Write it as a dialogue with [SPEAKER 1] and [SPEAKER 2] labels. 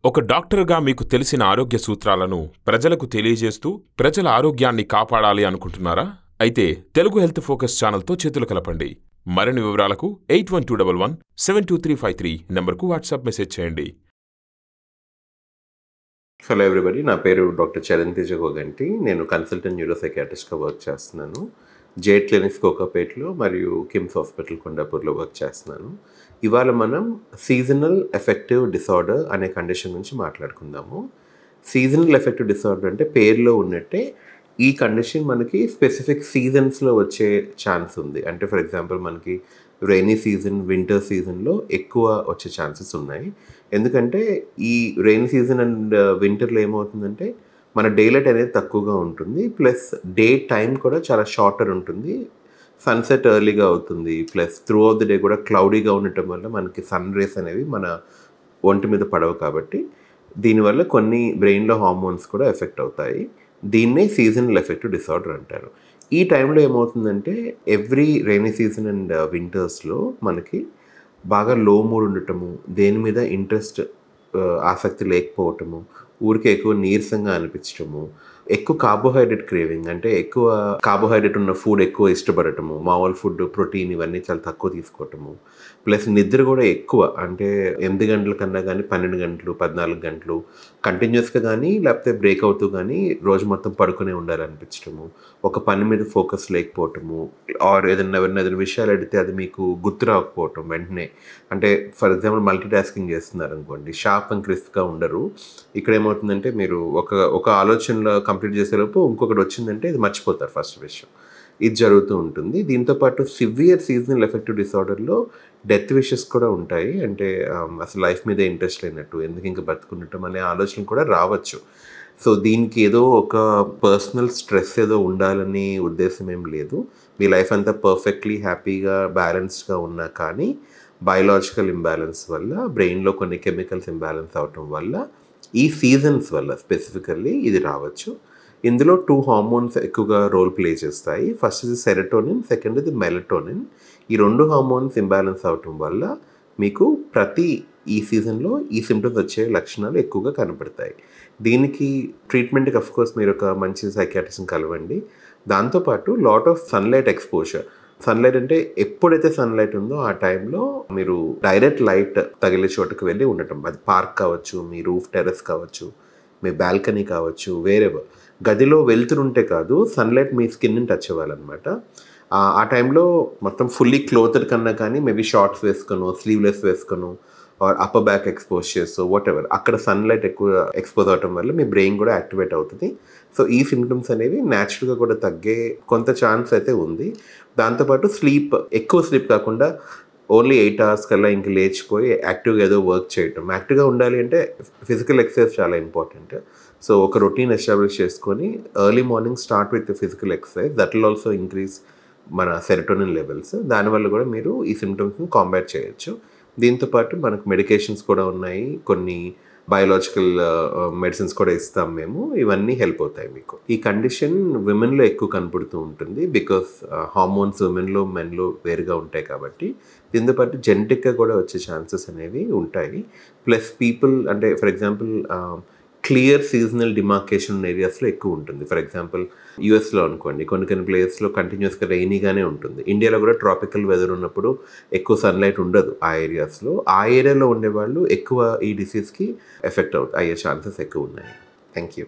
[SPEAKER 1] ఒక డాక్టర్గా మీకు తెలిసిన ఆరోగ్య సూత్రాలను ప్రజలకు తెలియజేస్తూ ప్రజల ఆరోగ్యాన్ని కాపాడాలి అనుకుంటున్నారా? అయితే తెలుగు హెల్త్ ఫోకస్ ఛానల్తో చేతులు కలపండి. మరిన్ని వివరాలకు 8121172353 నెంబర్కు వాట్సాప్ మెసేజ్ చేయండి.
[SPEAKER 2] హలో ఎవ్రీబడి, నా పేరు డాక్టర్ చరణ్ తేజ గోగంటి. నేను కన్సల్టెంట్ న్యూరోసైకియాట్రిస్ట్గా వర్క్ చేస్తున్నాను. జేడ్ క్లినిక్స్ కోకాపేట్లో మరియు కిమ్స్ హాస్పిటల్ కొండాపూర్లో వర్క్ చేస్తున్నాను. ఇవాళ మనం సీజనల్ ఎఫెక్టివ్ డిసార్డర్ అనే కండిషన్ గురించి మాట్లాడుకుందాము. సీజనల్ ఎఫెక్టివ్ డిసార్డర్ అంటే పేరులో ఉన్నట్టే ఈ కండిషన్ మనకి స్పెసిఫిక్ సీజన్స్లో వచ్చే ఛాన్స్ ఉంది. అంటే ఫర్ ఎగ్జాంపుల్ మనకి రైనీ సీజన్, వింటర్ సీజన్లో ఎక్కువ వచ్చే ఛాన్సెస్ ఉన్నాయి. ఎందుకంటే ఈ రైనీ సీజన్ అండ్ వింటర్లో ఏమవుతుందంటే మన డే లైట్ అనేది తక్కువగా ఉంటుంది, ప్లస్ డే టైం కూడా చాలా షార్టర్ ఉంటుంది, సన్సెట్ ఎర్లీగా అవుతుంది, plus through out the day కూడా క్లౌడీగా ఉండటం వల్ల మనకి సన్ రేస్ అనేవి మన ఒంటి మీద పడవు. కాబట్టి దీనివల్ల కొన్ని బ్రెయిన్లో హార్మోన్స్ కూడా ఎఫెక్ట్ అవుతాయి. దీన్నే సీజనల్ ఎఫెక్టివ్ డిసార్డర్ అంటారు. ఈ టైంలో ఏమవుతుందంటే ఎవ్రీ రైనీ సీజన్ అండ్ వింటర్స్లో మనకి బాగా లో మూడ్ ఉండటము, దేని మీద ఇంట్రెస్ట్ ఆసక్తి లేకపోవటము, ఊరికే ఎక్కువ నీరసంగా అనిపించటము, ఎక్కువ కార్బోహైడ్రేట్ క్రేవింగ్ అంటే ఎక్కువ కార్బోహైడ్రేట్ ఉన్న ఫుడ్ ఎక్కువ ఇష్టపడటము, మామూలు ఫుడ్ ప్రోటీన్ ఇవన్నీ చాలా తక్కువ తీసుకోవటము, ప్లస్ నిద్ర కూడా ఎక్కువ అంటే 8 గంటల కన్నా కానీ 12 గంటలు 14 గంటలు కంటిన్యూస్గా కానీ లేకపోతే బ్రేక్ అవుతూ కానీ రోజు మొత్తం పడుకునే ఉండాలనిపించటము, ఒక పని మీద ఫోకస్ లేకపోవటము, ఆర్ ఏదైనా విషయాలు అడిగితే అది మీకు గుర్తు రాకపోవటం వెంటనే. అంటే ఫర్ ఎగ్జాంపుల్ మల్టీ టాస్కింగ్ చేస్తున్నారు అనుకోండి, షార్ప్ అండ్ క్రిస్ప్గా ఉండరు. ఇక్కడ ఏమవుతుందంటే మీరు ఒక ఆలోచనలో కంప్లీట్ చేసేలోపు ఇంకొకటి వచ్చిందంటే ఇది మర్చిపోతారు ఫస్ట్ విషయం. ఇది జరుగుతూ ఉంటుంది. దీంతోపాటు సివియర్ సీజనల్ ఎఫెక్టివ్ డిసార్డర్లో డెత్ విషెస్ కూడా ఉంటాయి. అంటే అసలు లైఫ్ మీద ఇంట్రెస్ట్ లేనట్టు, ఎందుకు ఇంకా బతుకుండటం అనే ఆలోచన కూడా రావచ్చు. సో దీనికి ఏదో ఒక పర్సనల్ స్ట్రెస్ ఏదో ఉండాలని ఉద్దేశం ఏం లేదు. మీ లైఫ్ అంతా పర్ఫెక్ట్లీ హ్యాపీగా బ్యాలెన్స్డ్గా ఉన్నా కానీ బయోలాజికల్ ఇంబ్యాలెన్స్ వల్ల, బ్రెయిన్లో కొన్ని కెమికల్స్ ఇంబ్యాలెన్స్ అవటం వల్ల, ఈ సీజన్స్ వల్ల స్పెసిఫికల్లీ ఇది రావచ్చు. ఇందులో 2 హార్మోన్స్ ఎక్కువగా రోల్ ప్లే చేస్తాయి. ఫస్ట్ ఇది సెరటోనిన్, సెకండ్ ఇది మెలటోనిన్. ఈ 2 హార్మోన్స్ ఇంబ్యాలెన్స్ అవటం వల్ల మీకు ఈ సీజన్లో ఈ సిమ్టమ్స్ వచ్చే లక్షణాలు ఎక్కువగా కనపడతాయి. దీనికి ట్రీట్మెంట్కి అఫ్కోర్స్ మీరు ఒక మంచి సైకియాట్రిస్ట్ని కలవండి. దాంతోపాటు lot of sunlight exposure. Sunlight అంటే ఎప్పుడైతే సన్లైట్ ఉందో ఆ టైంలో మీరు డైరెక్ట్ లైట్ తగిలే చోటుకు వెళ్ళి ఉండటం. అది పార్క్ కావచ్చు, మీ రూఫ్ టెర్రస్ కావచ్చు, మీ బాల్కనీ కావచ్చు, వేరెవర్. గదిలో వెళ్తుంటే కాదు, సన్లైట్ మీ స్కిన్ని టచ్ అవ్వాలన్నమాట. ఆ టైంలో మొత్తం ఫుల్లీ క్లోత్డ్ కన్నా కానీ మేబీ షార్ట్స్ వేసుకోను, స్లీవ్లెస్ వేసుకోను, ఆర్ అప్పర్ బ్యాక్ ఎక్స్పోజ్ చేస్తూ వాటెవర్, అక్కడ సన్లైట్ ఎక్కువ ఎక్స్పోజ్ అవటం వల్ల మీ బ్రెయిన్ కూడా యాక్టివేట్ అవుతుంది. సో ఈ సిమ్టమ్స్ అనేవి న్యాచురల్గా కూడా తగ్గే కొంత ఛాన్స్ అయితే ఉంది. దాంతోపాటు ఎక్కువ స్లీప్ కాకుండా ఓన్లీ 8 hours కల్లా ఇంక లేచిపోయి యాక్టివ్గా ఏదో వర్క్ చేయటం. యాక్టివ్గా ఉండాలి అంటే ఫిజికల్ ఎక్సర్సైజ్ చాలా ఇంపార్టెంట్. సో ఒక రొటీన్ ఎస్టాబ్లిష్ చేసుకొని early morning start with physical exercise, that will also increase మన సెరటోనిన్ లెవెల్స్. దానివల్ల కూడా మీరు ఈ సిమ్టమ్స్ని కాంబాట్ చేయొచ్చు. దీంతోపాటు మనకు మెడికేషన్స్ కూడా ఉన్నాయి, కొన్ని బయోలాజికల్ మెడిసిన్స్ కూడా ఇస్తాం మేము. ఇవన్నీ హెల్ప్ అవుతాయి మీకు. ఈ కండిషన్ విమెన్లో ఎక్కువ కనపడుతూ ఉంటుంది, బికాస్ హార్మోన్స్ విమెన్లో మెన్లో వేరుగా ఉంటాయి కాబట్టి. దీంతోపాటు జెనెటిక్గా కూడా వచ్చే ఛాన్సెస్ అనేవి ఉంటాయి. ప్లస్ పీపుల్ అంటే for example clear seasonal demarcation ఏరియాస్లో ఎక్కువ ఉంటుంది. ఫర్ ఎగ్జాంపుల్ యూఎస్లో అనుకోండి, కొన్ని ప్లేసెస్లో కంటిన్యూస్గా రైనీగానే ఉంటుంది. ఇండియాలో కూడా ట్రాపికల్ వెదర్ ఉన్నప్పుడు ఎక్కువ సన్లైట్ ఉండదు ఆ ఏరియాస్లో. ఆ ఏరియాలో ఉండేవాళ్ళు ఎక్కువ ఈ డిసీజ్కి ఎఫెక్ట్ అయ్యే ఛాన్సెస్ ఎక్కువ ఉన్నాయి. Thank you.